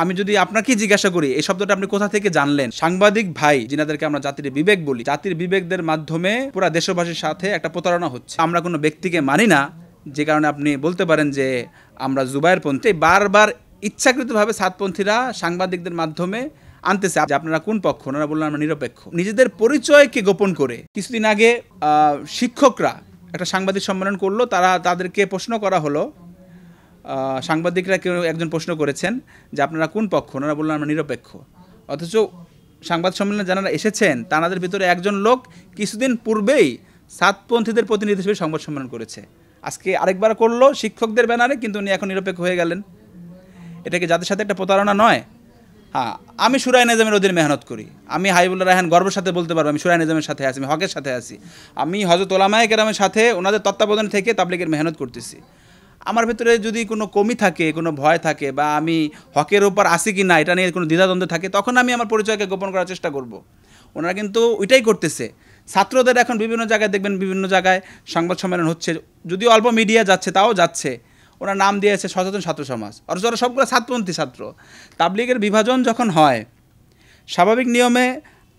আমি যদি আপনাকে জিজ্ঞাসা করি এই শব্দটা আপনি কোথা থেকে জানলেন, সাংবাদিক ভাই যিনাদেরকে আমরা জাতির বিবেক বলি, জাতির বিবেকদের মাধ্যমে পুরা দেশবাসীর সাথে একটা প্রতারণা হচ্ছে। আমরা কোনো ব্যক্তিকে মানি না, যে কারণে আপনি বলতে পারেন যে আমরা জুবায়েরপন্থী। বারবার ইচ্ছাকৃতভাবে সাতপন্থীরা সাংবাদিকদের মাধ্যমে আনতেছে যে আপনারা কোন পক্ষ, ওনারা বললেন আমরা নিরপেক্ষ। নিজেদের পরিচয়কে গোপন করে কিছুদিন আগে শিক্ষকরা একটা সাংবাদিক সম্মেলন করলো, তাদেরকে প্রশ্ন করা হলো, সাংবাদিকরা কেউ একজন প্রশ্ন করেছেন যে আপনারা কোন পক্ষ, ওনারা বললেন আমরা নিরপেক্ষ। অথচ সংবাদ সম্মেলনে যারা এসেছেন তাদের ভিতরে একজন লোক কিছুদিন পূর্বেই সাতপন্থীদের প্রতিনিধি হিসেবে সংবাদ সম্মেলন করেছে। আজকে আরেকবার করলো শিক্ষকদের ব্যানারে, কিন্তু উনি এখন নিরপেক্ষ হয়ে গেলেন। এটা কি যাদের সাথে একটা প্রতারণা নয়? হ্যাঁ, আমি শুরায়ে নিজামের অধীনে মেহনত করি। আমি হাবিবুল্লাহ রায়হান গর্বের সাথে বলতে পারবো আমি শুরায়ে নিজামের সাথে আছি, আমি হকের সাথে আছি। আমি হযরত উলামায়ে কেরামের সাথে ওনাদের তত্ত্বাবধান থেকে তাবলীগের মেহনত করতেছি। আমার ভিতরে যদি কোনো কমি থাকে, কোনো ভয় থাকে, বা আমি হকের উপর আসি কি না এটা নিয়ে কোনো দ্বিধাদ্বন্দ্ব থাকে, তখন আমি আমার পরিচয়কে গোপন করার চেষ্টা করব। ওনারা কিন্তু ওইটাই করতেছে। ছাত্রদের এখন বিভিন্ন জায়গায় দেখবেন, বিভিন্ন জায়গায় সংবাদ সম্মেলন হচ্ছে, যদিও অল্প মিডিয়া যাচ্ছে, তাও যাচ্ছে। ওনার নাম দিয়েছে সচেতন ছাত্র সমাজ, অথচ ওরা সবগুলো সাতপন্থী ছাত্র। তাবলীগের বিভাজন যখন হয়, স্বাভাবিক নিয়মে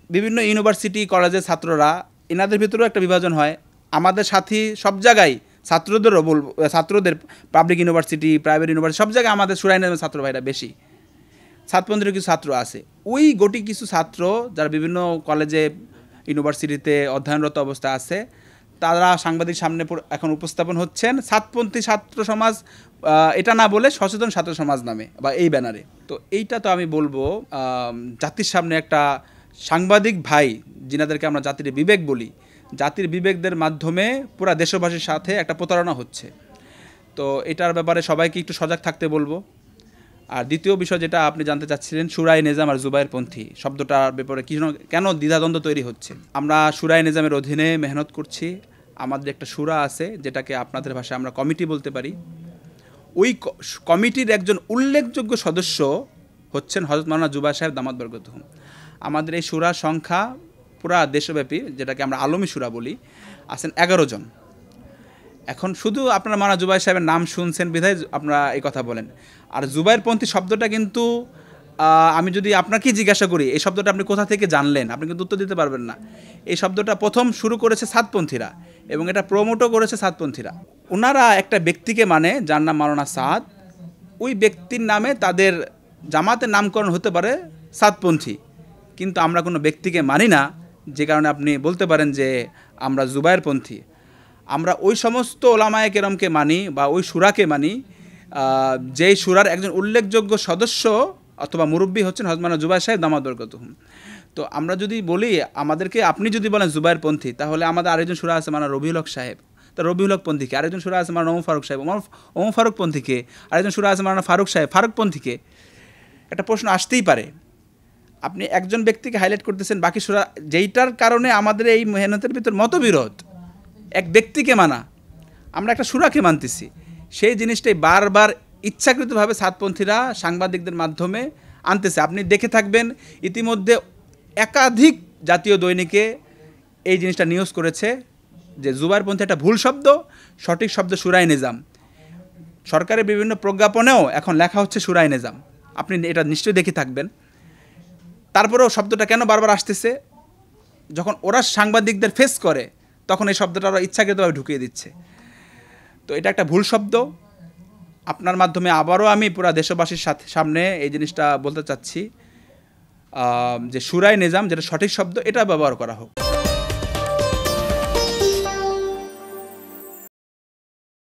বিভিন্ন ইউনিভার্সিটি কলেজের ছাত্ররা, এনাদের ভিতরেও একটা বিভাজন হয়। আমাদের সাথী সব জায়গায় ছাত্রদেরও বলবো, ছাত্রদের পাবলিক ইউনিভার্সিটি, প্রাইভেট ইউনিভার্সিটি সব জায়গায় আমাদের শুরায়ে নিজামের ছাত্র ভাইরা বেশি। সাতপন্থীর কিছু ছাত্র আছে, ওই গোটি কিছু ছাত্র যারা বিভিন্ন কলেজে ইউনিভার্সিটিতে অধ্যয়নরত অবস্থা আছে, তারা সাংবাদিক সামনে এখন উপস্থাপন হচ্ছেন সাতপন্থী ছাত্র সমাজ, এটা না বলে সচেতন ছাত্র সমাজ নামে বা এই ব্যানারে। তো এইটা তো আমি বলবো জাতির সামনে একটা সাংবাদিক ভাই যিনাদেরকে আমরা জাতির বিবেক বলি, জাতির বিবেকদের মাধ্যমে পুরা দেশবাসীর সাথে একটা প্রতারণা হচ্ছে। তো এটার ব্যাপারে সবাইকে একটু সজাগ থাকতে বলবো। আর দ্বিতীয় বিষয় যেটা আপনি জানতে চাচ্ছিলেন, শুরায়ে নিজাম আর জুবায়েরপন্থী শব্দটার ব্যাপারে কেন দ্বিধাদ্বন্দ্ব তৈরি হচ্ছে। আমরা শুরায়ে নিজামের অধীনে মেহনত করছি। আমাদের একটা শুরা আছে, যেটাকে আপনাদের ভাষায় আমরা কমিটি বলতে পারি। ওই কমিটির একজন উল্লেখযোগ্য সদস্য হচ্ছেন হযরত মাওলানা জুবায়ের সাহেব দামাত বরকতুহুম। আমাদের এই শুরার সংখ্যা পুরা দেশব্যাপী, যেটাকে আমরা আলমী শুরা বলি, আছেন 11 জন। এখন শুধু আপনারা মাওলানা জুবায়ের সাহেবের নাম শুনছেন বিধায় আপনারা এই কথা বলেন। আর জুবায়েরপন্থী শব্দটা কিন্তু আমি যদি আপনাকে জিজ্ঞাসা করি এই শব্দটা আপনি কোথা থেকে জানলেন, আপনি কিন্তু উত্তর দিতে পারবেন না। এই শব্দটা প্রথম শুরু করেছে সাতপন্থীরা, এবং এটা প্রমোটও করেছে সাতপন্থীরা। ওনারা একটা ব্যক্তিকে মানে, যার নাম মাওলানা সাদ, ওই ব্যক্তির নামে তাদের জামাতের নামকরণ হতে পারে সাতপন্থী, কিন্তু আমরা কোনো ব্যক্তিকে মানি না, যে কারণে আপনি বলতে পারেন যে আমরা জুবায়েরপন্থী। আমরা ওই সমস্ত ওলামায়ে কেরামকে মানি বা ওই শুরাকে মানি, যেই শুরার একজন উল্লেখযোগ্য সদস্য অথবা মুরব্বী হচ্ছেন হযরত মাওলানা জুবায়ের সাহেব দামাত বরকতুহুম। তো আমরা যদি বলি, আমাদেরকে আপনি যদি বলেন জুবায়েরপন্থী, তাহলে আমাদের আরেকজন শুরা আছে মাওলানা রবিউল হক সাহেব, তা রবিউল হক পন্থীকে। আরেকজন শুরা আছে মাওলানা ওমর ফারুক সাহেব, ওমর ফারুক পন্থীকে। আরেকজন শুরা আছে মাওলানা ফারুক সাহেব, ফারুক পন্থীকে। একটা প্রশ্ন আসতেই পারে, আপনি একজন ব্যক্তিকে হাইলাইট করতেছেন, বাকি শুরা, যেইটার কারণে আমাদের এই মেহনতের ভিতর মতবিরোধ, এক ব্যক্তিকে মানা, আমরা একটা শুরাকে মানতেছি, সেই জিনিসটাই বারবার ইচ্ছাকৃতভাবে সাতপন্থীরা সাংবাদিকদের মাধ্যমে আনতেছে। আপনি দেখে থাকবেন ইতিমধ্যে একাধিক জাতীয় দৈনিকে এই জিনিসটা নিউজ করেছে যে জুবায়েরপন্থী একটা ভুল শব্দ, সঠিক শব্দ শুরায়ে নিজাম। সরকারের বিভিন্ন প্রজ্ঞাপনেও এখন লেখা হচ্ছে শুরায়ে নিজাম, আপনি এটা নিশ্চয়ই দেখে থাকবেন। তারপরেও শব্দটা কেন বারবার আসতেছে? যখন ওরা সাংবাদিকদের ফেস করে, তখন এই শব্দটা ওরা ইচ্ছাকৃতভাবে ঢুকিয়ে দিচ্ছে। তো এটা একটা ভুল শব্দ। আপনার মাধ্যমে আবারও আমি পুরা দেশবাসীর সামনে এই জিনিসটা বলতে চাচ্ছি যে শুরায়ে নিজাম যেটা সঠিক শব্দ, এটা ব্যবহার করা হোক।